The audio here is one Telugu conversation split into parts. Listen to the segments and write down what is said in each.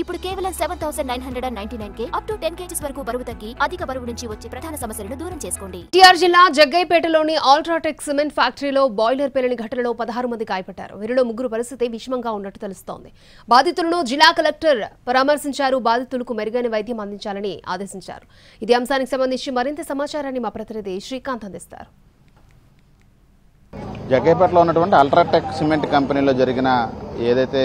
ఇప్పుడు కేవలం 7,999 అప్ టు 10 kgs వరకు బరువు తగ్గి అధిక బరువు నుంచి వచ్చే ప్రధాన సమస్యలను దూరం చేసుకోండి. టీఆర్ జిల్లా జగ్గైపేటలోని అల్ట్రాటెక్ సిమెంట్ ఫ్యాక్టరీలో బాయిలర్ పేలిన ఘటనలో 16 మంది గాయపడ్డారు. వీరిలో 3 పరిస్థితి విషమంగా ఉన్నట్టు తెలుస్తోంది. బాధితులను జిల్లా కలెక్టర్ పరామర్శించారు. బాధితులకు మెరుగైన వైద్యం అందించాలని ఆదేశించారు. ఇదే అంశానికి సంబంధించి మరింత సమాచారాన్ని మా ప్రతినిధి శ్రీకాంత్ అందిస్తారు. జగ్గైపేటలో ఉన్నటువంటి అల్ట్రాటెక్ సిమెంట్ కంపెనీలో జరిగిన ఏదైతే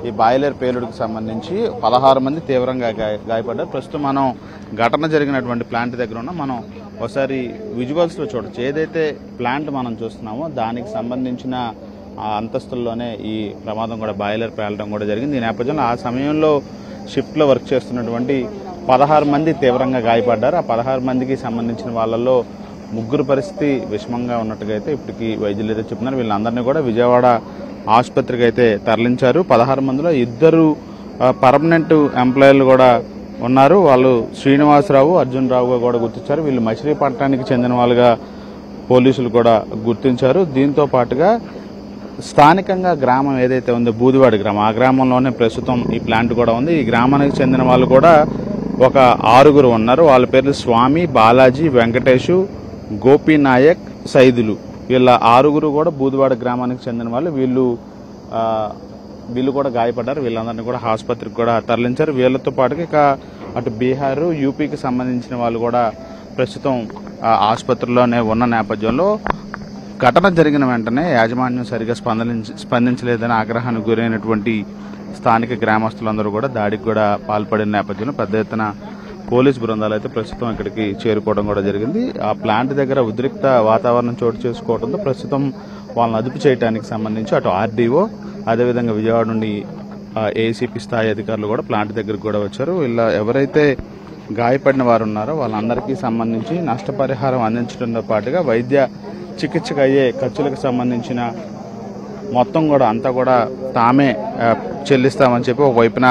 ఈ బాయిలర్ పేలుడుకు సంబంధించి 16 మంది తీవ్రంగా గాయపడ్డారు. ప్రస్తుతం మనం ఘటన జరిగినటువంటి ప్లాంట్ దగ్గర ఉన్నాం. మనం ఒకసారి విజువల్స్లో చూడొచ్చు. ఏదైతే ప్లాంట్ మనం చూస్తున్నామో దానికి సంబంధించిన అంతస్తుల్లోనే ఈ ప్రమాదం కూడా బాయిలర్ పేలడం కూడా జరిగింది. ఈ నేపథ్యంలో ఆ సమయంలో షిఫ్ట్లో వర్క్ చేస్తున్నటువంటి 16 మంది తీవ్రంగా గాయపడ్డారు. ఆ 16 మందికి సంబంధించిన వాళ్ళల్లో 3 పరిస్థితి విషమంగా ఉన్నట్టుగా అయితే ఇప్పటికీ వైద్యులు అయితే చెప్తున్నారు. వీళ్ళందరినీ కూడా విజయవాడ ఆసుపత్రికి అయితే తరలించారు. 16 మందిలో 2 పర్మనెంట్ ఎంప్లాయీలు కూడా ఉన్నారు. వాళ్ళు శ్రీనివాసరావు, అర్జున్ రావుగా కూడా గుర్తించారు. వీళ్ళు మచిలీపట్నానికి చెందిన వాళ్ళుగా పోలీసులు కూడా గుర్తించారు. దీంతో పాటుగా స్థానికంగా గ్రామం ఏదైతే ఉందో బూదివాడి గ్రామం, ఆ గ్రామంలోనే ప్రస్తుతం ఈ ప్లాంట్ కూడా ఉంది. ఈ గ్రామానికి చెందిన వాళ్ళు కూడా ఒక 6 ఉన్నారు. వాళ్ళ పేర్లు స్వామి, బాలాజీ, వెంకటేషు, గోపీనాయక్, సైదులు. వీళ్ళ 6 కూడా బూదివాడ గ్రామానికి చెందిన వాళ్ళు. వీళ్ళు కూడా గాయపడ్డారు. వీళ్ళందరినీ కూడా ఆసుపత్రికి కూడా తరలించారు. వీళ్ళతో పాటుగా ఇక అటు బీహార్, యూపీకి సంబంధించిన వాళ్ళు కూడా ప్రస్తుతం ఆసుపత్రిలోనే ఉన్న నేపథ్యంలో ఘటన జరిగిన వెంటనే యాజమాన్యం సరిగా స్పందించలేదని ఆగ్రహానికి గురైనటువంటి స్థానిక గ్రామస్తులందరూ కూడా దాడికి కూడా పాల్పడిన నేపథ్యంలో పెద్ద ఎత్తున పోలీసు బృందాలు అయితే ప్రస్తుతం ఇక్కడికి చేరుకోవడం కూడా జరిగింది. ఆ ప్లాంట్ దగ్గర ఉద్రిక్త వాతావరణం చోటు చేసుకోవడంతో ప్రస్తుతం వాళ్ళని అదుపు చేయడానికి సంబంధించి అటు ఆర్డీఓ, అదేవిధంగా విజయవాడ నుండి ఏసీపీ స్థాయి అధికారులు కూడా ప్లాంట్ దగ్గరకు కూడా వచ్చారు. ఇలా ఎవరైతే గాయపడిన వారు ఉన్నారో వాళ్ళందరికీ సంబంధించి నష్టపరిహారం అందించడంతో పాటుగా వైద్య చికిత్సకు అయ్యే ఖర్చులకు సంబంధించిన మొత్తం కూడా అంతా కూడా తామే చెల్లిస్తామని చెప్పి ఒకవైపున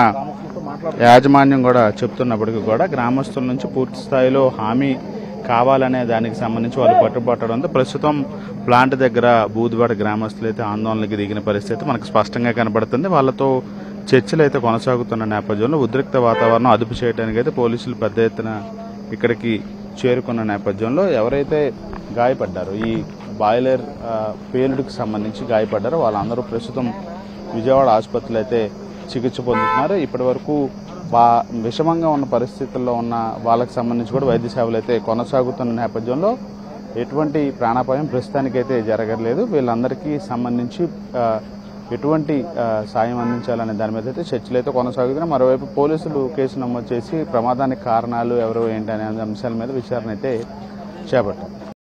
యాజమాన్యం కూడా చెప్తున్నప్పటికీ కూడా గ్రామస్తుల నుంచి పూర్తి స్థాయిలో హామీ కావాలనే దానికి సంబంధించి వాళ్ళు పట్టుబట్టడంతో ప్రస్తుతం ప్లాంట్ దగ్గర బూదివాడ గ్రామస్తులు అయితే ఆందోళనకి దిగిన పరిస్థితి మనకు స్పష్టంగా కనబడుతుంది. వాళ్ళతో చర్చలు అయితే కొనసాగుతున్న నేపథ్యంలో ఉద్రిక్త వాతావరణం అదుపు చేయడానికి అయితే పోలీసులు పెద్ద ఎత్తున ఇక్కడికి చేరుకున్న నేపథ్యంలో ఎవరైతే గాయపడ్డారో ఈ బాయిలర్ పేలుడుకు సంబంధించి గాయపడ్డారో వాళ్ళందరూ ప్రస్తుతం విజయవాడ ఆసుపత్రిలో అయితే చికిత్స పొందుతున్నారు. ఇప్పటి వరకు విషమంగా ఉన్న పరిస్థితుల్లో ఉన్న వాళ్ళకి సంబంధించి కూడా వైద్య సేవలు అయితే కొనసాగుతున్న నేపథ్యంలో ఎటువంటి ప్రాణాపాయం ప్రస్తుతానికైతే జరగలేదు. వీళ్ళందరికీ సంబంధించి ఎటువంటి సాయం అందించాలనే దాని మీద అయితే చర్చలు అయితే కొనసాగుతున్నాయి. మరోవైపు పోలీసులు కేసు నమోదు చేసి ప్రమాదానికి కారణాలు ఎవరు ఏంటి అనే అంశాల మీద విచారణ అయితే చేపట్టారు.